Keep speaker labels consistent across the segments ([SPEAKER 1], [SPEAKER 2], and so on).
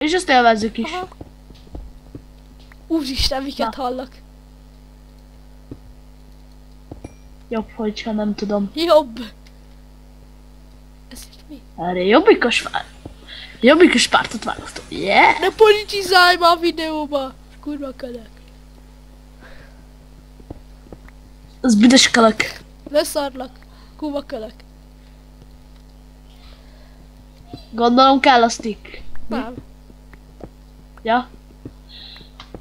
[SPEAKER 1] És azt élvezzük is.
[SPEAKER 2] Aha. Úristen, miket
[SPEAKER 1] Na.
[SPEAKER 2] hallok.
[SPEAKER 1] Jobb, hogyha nem tudom.
[SPEAKER 2] Jobb. Ez itt mi?
[SPEAKER 1] Erre jobbikos pártot választom. Yeah!
[SPEAKER 2] Ne politizálj már a videóba! Kurva kölök.
[SPEAKER 1] Az büdös kalak.
[SPEAKER 2] Leszarlak. Kurva kölök.
[SPEAKER 1] Gondolom kell a stick.
[SPEAKER 2] Nem.
[SPEAKER 1] Ja.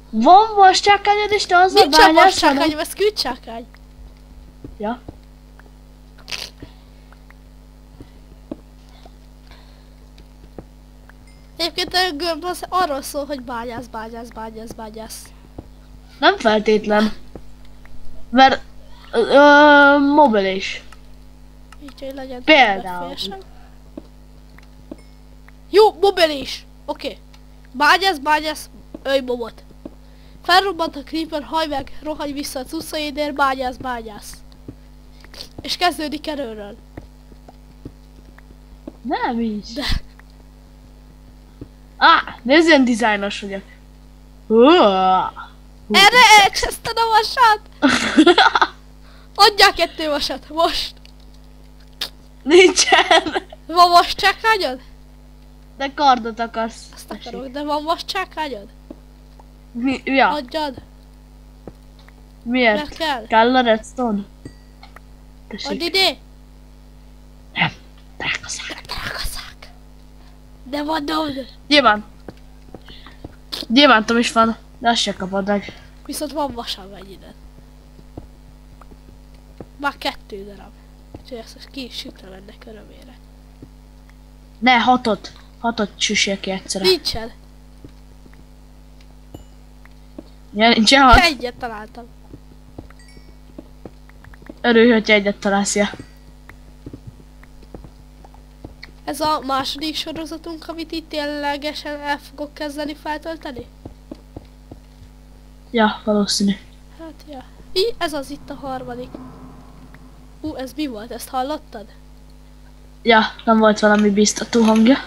[SPEAKER 1] Van vascsákányod és te azzal
[SPEAKER 2] Nincsen
[SPEAKER 1] bányász?
[SPEAKER 2] vascsákányom, ez külcsákány.
[SPEAKER 1] Ja.
[SPEAKER 2] Egyébként a gömb az arról szól, hogy bányász.
[SPEAKER 1] Nem feltétlen. Mert mobil is.
[SPEAKER 2] Így, hogy legyen
[SPEAKER 1] Például.
[SPEAKER 2] megfésem. Jó, mobil is. Oké. Bányász, ölj bobot. Felrobbant a creeper, hajj meg, rohanj vissza a cuccaidért, bányász. És kezdődik erőről.
[SPEAKER 1] Nem így.
[SPEAKER 2] De.
[SPEAKER 1] Nézd, ilyen dizájnos vagyok.
[SPEAKER 2] Erre elcseszted a vasat! Adjál 2 vasat, most!
[SPEAKER 1] Nincsen.
[SPEAKER 2] Van vascsákányod?
[SPEAKER 1] De kardot akarsz.
[SPEAKER 2] Azt akarok, de van vascsákányod?
[SPEAKER 1] Ja,
[SPEAKER 2] Adjad,
[SPEAKER 1] miért?
[SPEAKER 2] mert kell.
[SPEAKER 1] Kell a redstone?
[SPEAKER 2] Add
[SPEAKER 1] Tessék.
[SPEAKER 2] ide!
[SPEAKER 1] Nem. Drágaszák.
[SPEAKER 2] Drágaszák! De mondod!
[SPEAKER 1] Gyémántom is van, de azt se kapod meg.
[SPEAKER 2] Viszont van vasam egy ide. Már 2 darab. Úgyhogy ezt ki is sütem ennek örömére.
[SPEAKER 1] Ne, 6-ot süssél ki egyszerre.
[SPEAKER 2] Nincsen!
[SPEAKER 1] Ja, nincsen 6.
[SPEAKER 2] Egyet találtam.
[SPEAKER 1] Örülj, hogyha egyet találsz, ja.
[SPEAKER 2] Ez a második sorozatunk, amit itt ténylegesen el fogok kezdeni feltölteni?
[SPEAKER 1] Ja, valószínű.
[SPEAKER 2] Hát, ja. Ez az itt a harmadik. Ez mi volt? Ezt hallottad?
[SPEAKER 1] Ja, nem volt valami biztató hangja.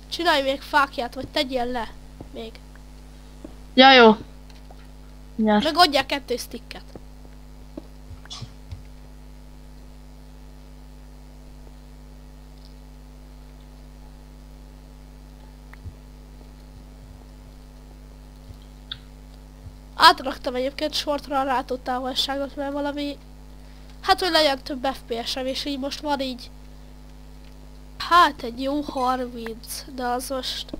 [SPEAKER 2] Csinálj még fákját, vagy tegyél le. Még.
[SPEAKER 1] Ja, jó. Nyár.
[SPEAKER 2] Meg adjál 2 sticket. Átraktam egyébként sortra a látótávolságot, mert valami... Hát, hogy legyen több FPS-em, és így most van így... Hát, egy jó 30, de az most...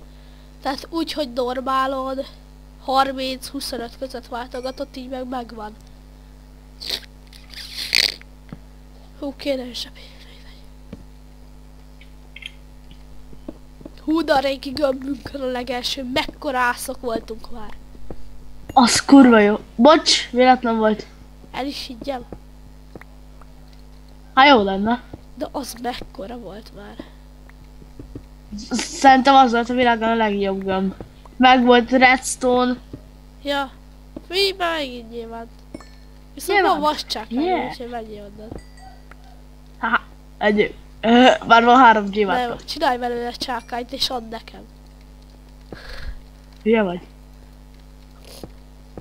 [SPEAKER 2] Tehát úgy, hogy normálod, 30-25 között váltogatott, így meg megvan. Hú, kéne is semmi. Hú, de a régi gömbünkön a legelső, mekkora ászok voltunk már.
[SPEAKER 1] Az kurva jó. Bocs, véletlen volt.
[SPEAKER 2] El is higgyem.
[SPEAKER 1] Hát jó lenne.
[SPEAKER 2] De az mekkora volt már.
[SPEAKER 1] Szerintem az volt a világon a legjobb gömb. Meg volt redstone.
[SPEAKER 2] Ja. Mi megint nyilván. Viszont
[SPEAKER 1] Nyilván.
[SPEAKER 2] van vascsákány,
[SPEAKER 1] Yeah.
[SPEAKER 2] úgyhogy menjél onnan.
[SPEAKER 1] Haha, egy. Már van 3
[SPEAKER 2] Nem,
[SPEAKER 1] gyémántom.
[SPEAKER 2] csinálj belőle csákányt és add nekem.
[SPEAKER 1] Hülye vagy?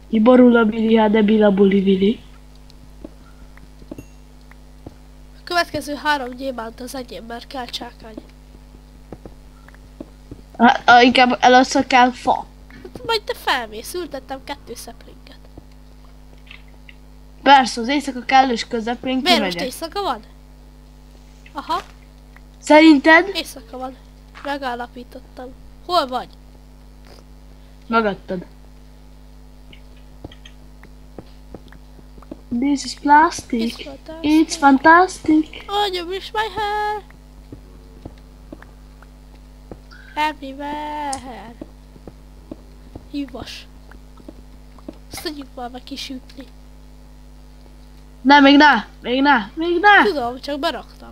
[SPEAKER 1] Iborul a bili, hát de bila buli vili.
[SPEAKER 2] A következő 3 gyémánt az enyém, mert kell csákány.
[SPEAKER 1] Hát, inkább először kell fa.
[SPEAKER 2] Hát majd te felmész, ültettem 2 szeplinket.
[SPEAKER 1] Persze, az éjszaka kellős közepén
[SPEAKER 2] Miért most
[SPEAKER 1] kimegyek.
[SPEAKER 2] éjszaka van? Aha,
[SPEAKER 1] Szerinted?
[SPEAKER 2] éjszaka van. Megállapítottam. Hol vagy?
[SPEAKER 1] Megadtad. This is plastic. It's fantastic.
[SPEAKER 2] Oh, you wish my hair. Everywhere. Hívas. Azt tudjuk már meg kisütni.
[SPEAKER 1] Ne, még ne! Még ne! Még ne!
[SPEAKER 2] Tudom, csak beraktam.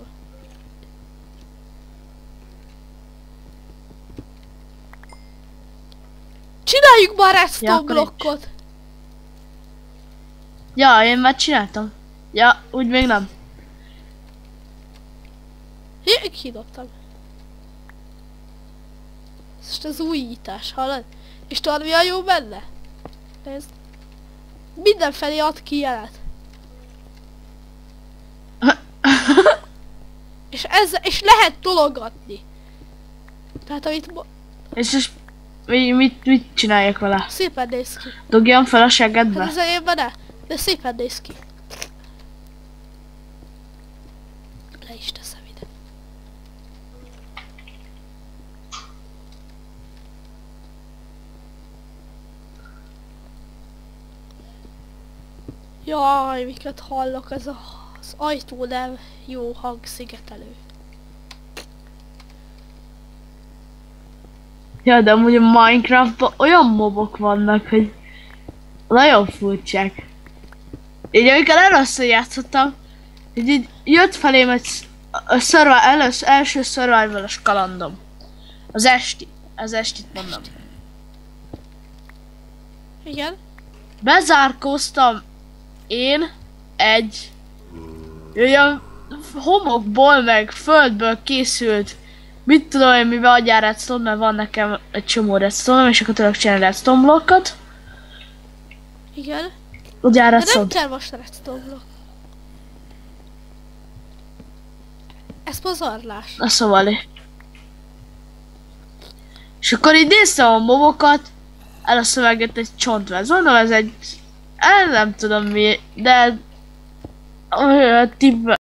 [SPEAKER 2] Csináljuk már ezt
[SPEAKER 1] Ja,
[SPEAKER 2] a
[SPEAKER 1] akkor
[SPEAKER 2] blokkot!
[SPEAKER 1] Ja, én már csináltam. Ja, úgy még nem.
[SPEAKER 2] Jé, kidobtam. Ez most az újítás, hallod? És tudod mi a jó benne? Nézd. Mindenfelé ad ki jelet. És lehet tologatni. Tehát amit
[SPEAKER 1] És mit csináljak vele?
[SPEAKER 2] szépen néz ki.
[SPEAKER 1] Dogjam fel a segedbe?
[SPEAKER 2] Hát az enyémben ne, de szépen néz ki. Le is teszem ide. Jaj, miket hallok, ez az ajtó nem jó hangszigetelő.
[SPEAKER 1] Ja, de amúgy a Minecraftban olyan mobok vannak, hogy nagyon furcsák. Így amikor először játszottam, hogy így jött felém egy első survival-os kalandom. Az estit mondom.
[SPEAKER 2] Igen?
[SPEAKER 1] Bezárkóztam én egy olyan homokból meg földből készült, mit tudom én mivel adjál redstone, mert van nekem egy csomó redstone, és akkor tudok csinálni redstone blokkat.
[SPEAKER 2] Igen?
[SPEAKER 1] Adjál
[SPEAKER 2] De
[SPEAKER 1] redstone.
[SPEAKER 2] nem kell most redstone block. Ez pazarlás.
[SPEAKER 1] Na szóval. És akkor így néztem a mobokat, először megjött egy csontváz. Mondom, ez egy... nem tudom mi, de...